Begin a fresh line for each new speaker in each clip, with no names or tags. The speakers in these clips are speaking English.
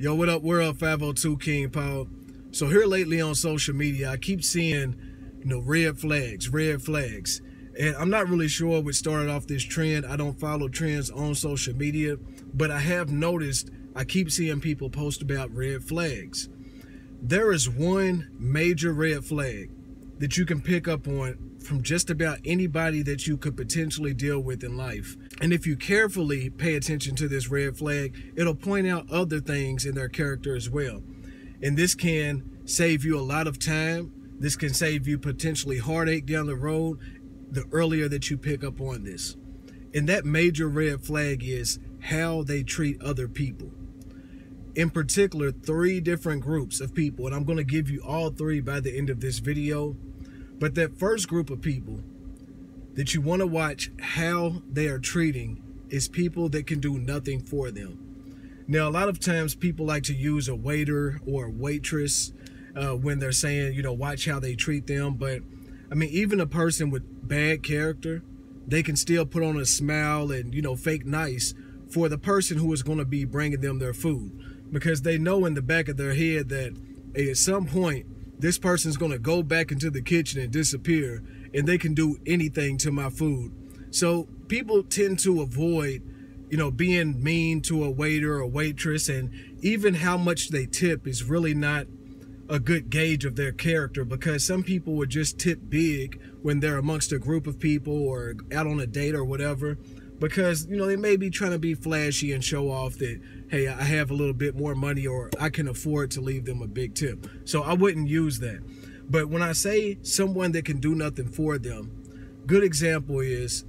Yo, what up, world? 502 King Paul. So here lately on social media, I keep seeing, red flags. And I'm not really sure what started off this trend. I don't follow trends on social media, but I have noticed I keep seeing people post about red flags. There is one major red flag that you can pick up on from just about anybody that you could potentially deal with in life. And if you carefully pay attention to this red flag, it'll point out other things in their character as well. And this can save you a lot of time. This can save you potentially heartache down the road the earlier that you pick up on this. And that major red flag is how they treat other people. In particular, 3 different groups of people, and I'm going to give you all 3 by the end of this video. But that first group of people that you want to watch how they are treating is people that can do nothing for them. Now, a lot of times people like to use a waiter or a waitress when they're saying, watch how they treat them. But I mean, even a person with bad character, they can still put on a smile and, fake nice for the person who is going to be bringing them their food, because they know in the back of their head that, hey, at some point, this person's going to go back into the kitchen and disappear, and they can do anything to my food. So people tend to avoid, being mean to a waiter or waitress, and even how much they tip is really not a good gauge of their character, because some people would just tip big when they're amongst a group of people or out on a date or whatever, because, they may be trying to be flashy and show off that, hey, I have a little bit more money or I can afford to leave them a big tip. So I wouldn't use that. But when I say someone that can do nothing for them, good example is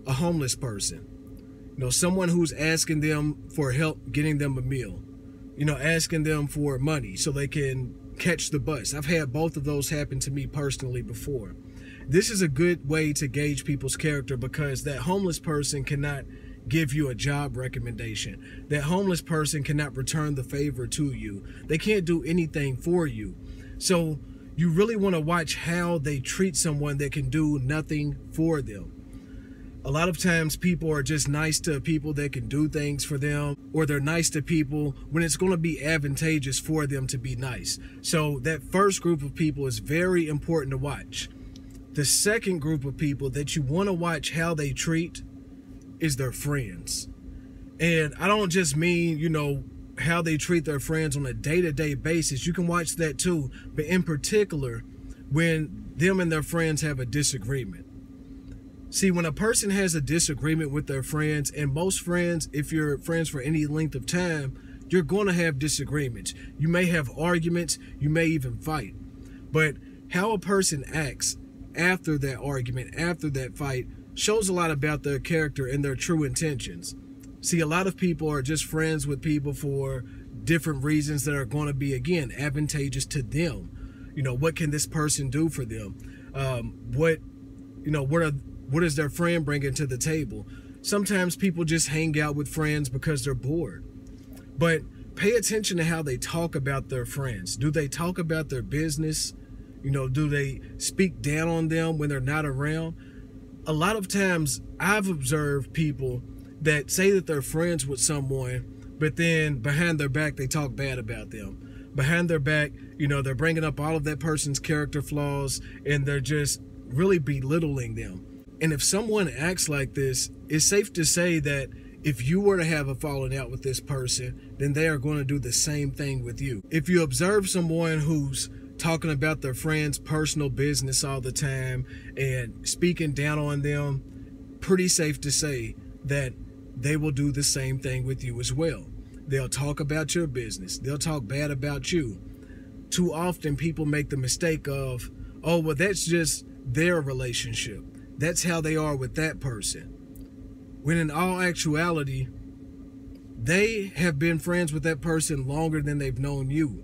a homeless person. Someone who's asking them for help getting them a meal, asking them for money so they can catch the bus. I've had both of those happen to me personally before. This is a good way to gauge people's character, because that homeless person cannot give you a job recommendation. That homeless person cannot return the favor to you. They can't do anything for you. So you really want to watch how they treat someone that can do nothing for them. A lot of times people are just nice to people that can do things for them, or they're nice to people when it's going to be advantageous for them to be nice. So that first group of people is very important to watch. The second group of people that you want to watch how they treat is their friends. And I don't just mean, how they treat their friends on a day-to-day basis. You can watch that too. But in particular, when them and their friends have a disagreement. See, when a person has a disagreement with their friends, and most friends, if you're friends for any length of time, you're going to have disagreements. You may have arguments. You may even fight. But how a person acts after that argument, after that fight, shows a lot about their character and their true intentions. See, a lot of people are just friends with people for different reasons that are going to be, again, advantageous to them. What can this person do for them? What is their friend bringing to the table? Sometimes people just hang out with friends because they're bored. But pay attention to how they talk about their friends. Do they talk about their business? Do they speak down on them when they're not around? A lot of times I've observed people that say that they're friends with someone, but then behind their back, they talk bad about them. Behind their back, they're bringing up all of that person's character flaws, and they're just really belittling them. And if someone acts like this, it's safe to say that if you were to have a falling out with this person, then they are going to do the same thing with you. If you observe someone who's talking about their friends' personal business all the time and speaking down on them, pretty safe to say that they will do the same thing with you as well. They'll talk about your business. They'll talk bad about you. Too often people make the mistake of, oh, well, that's just their relationship. That's how they are with that person. When in all actuality, they have been friends with that person longer than they've known you.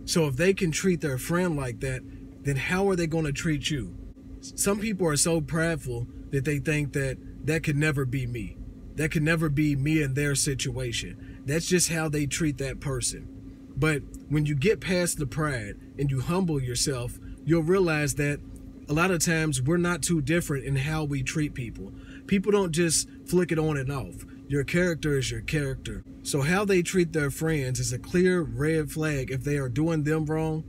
So if they can treat their friend like that, then how are they going to treat you? Some people are so prideful that they think that that could never be me. That could never be me in their situation. That's just how they treat that person. But when you get past the pride and you humble yourself, you'll realize that a lot of times we're not too different in how we treat people. People don't just flick it on and off. Your character is your character. So how they treat their friends is a clear red flag. If they are doing them wrong,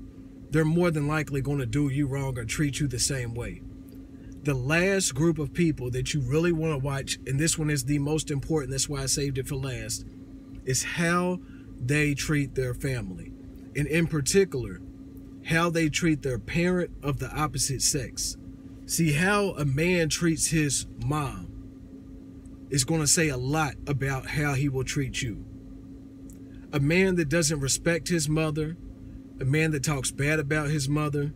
they're more than likely going to do you wrong or treat you the same way. The last group of people that you really want to watch, and this one is the most important, that's why I saved it for last, is how they treat their family. And in particular, how they treat their parent of the opposite sex. See, how a man treats his mom is going to say a lot about how he will treat you. A man that doesn't respect his mother, a man that talks bad about his mother,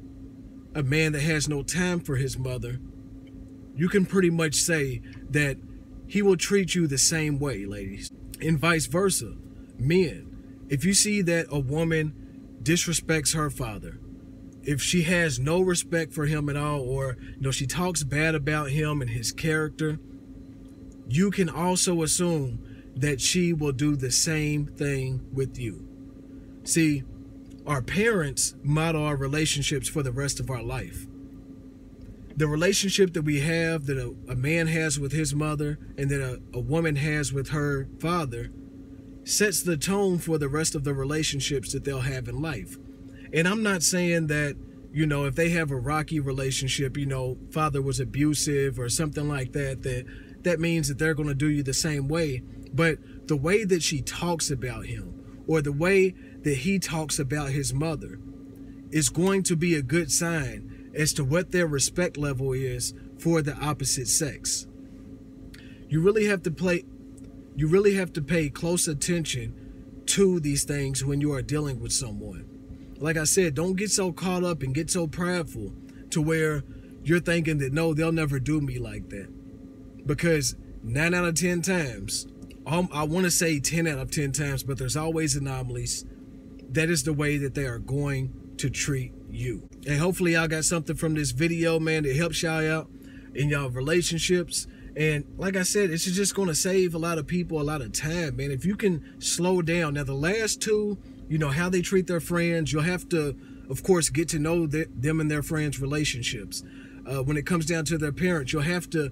a man that has no time for his mother, you can pretty much say that he will treat you the same way, ladies. And vice versa. Men, if you see that a woman disrespects her father, if she has no respect for him at all, or she talks bad about him and his character, you can also assume that she will do the same thing with you. See, our parents model our relationships for the rest of our life. The relationship that we have, that a man has with his mother and that a woman has with her father, sets the tone for the rest of the relationships that they'll have in life. And I'm not saying that, if they have a rocky relationship, father was abusive or something like that means that they're going to do you the same way. But the way that she talks about him, or the way that he talks about his mother, is going to be a good sign as to what their respect level is for the opposite sex. You really have to pay close attention to these things when you are dealing with someone. Like I said, don't get so caught up and get so prideful to where you're thinking that, no, they'll never do me like that. Because 9 out of 10 times, I want to say 10 out of 10 times, but there's always anomalies. That is the way that they are going to treat you. And hopefully y'all got something from this video, man, that helps y'all out in y'all relationships. And like I said, it's just going to save a lot of people a lot of time, man. If you can slow down. Now, the last two, how they treat their friends, you'll have to, of course, get to know them and their friends' relationships. When it comes down to their parents, you'll have to,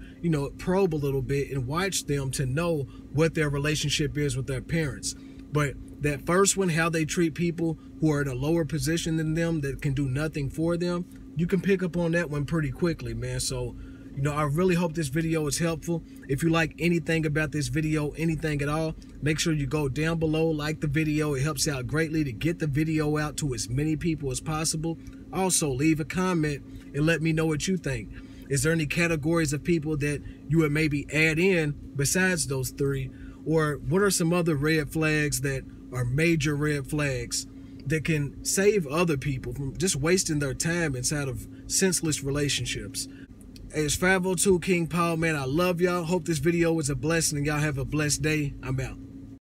probe a little bit and watch them to know what their relationship is with their parents. But that first one, how they treat people who are in a lower position than them that can do nothing for them, you can pick up on that one pretty quickly, man. So, I really hope this video is helpful. If you like anything about this video, anything at all, make sure you go down below, like the video. It helps out greatly to get the video out to as many people as possible. Also, leave a comment and let me know what you think. Is there any categories of people that you would maybe add in besides those three? Or what are some other red flags that are major red flags that can save other people from just wasting their time inside of senseless relationships? Hey, it's 502 King Paul, man. I love y'all. Hope this video was a blessing and y'all have a blessed day. I'm out.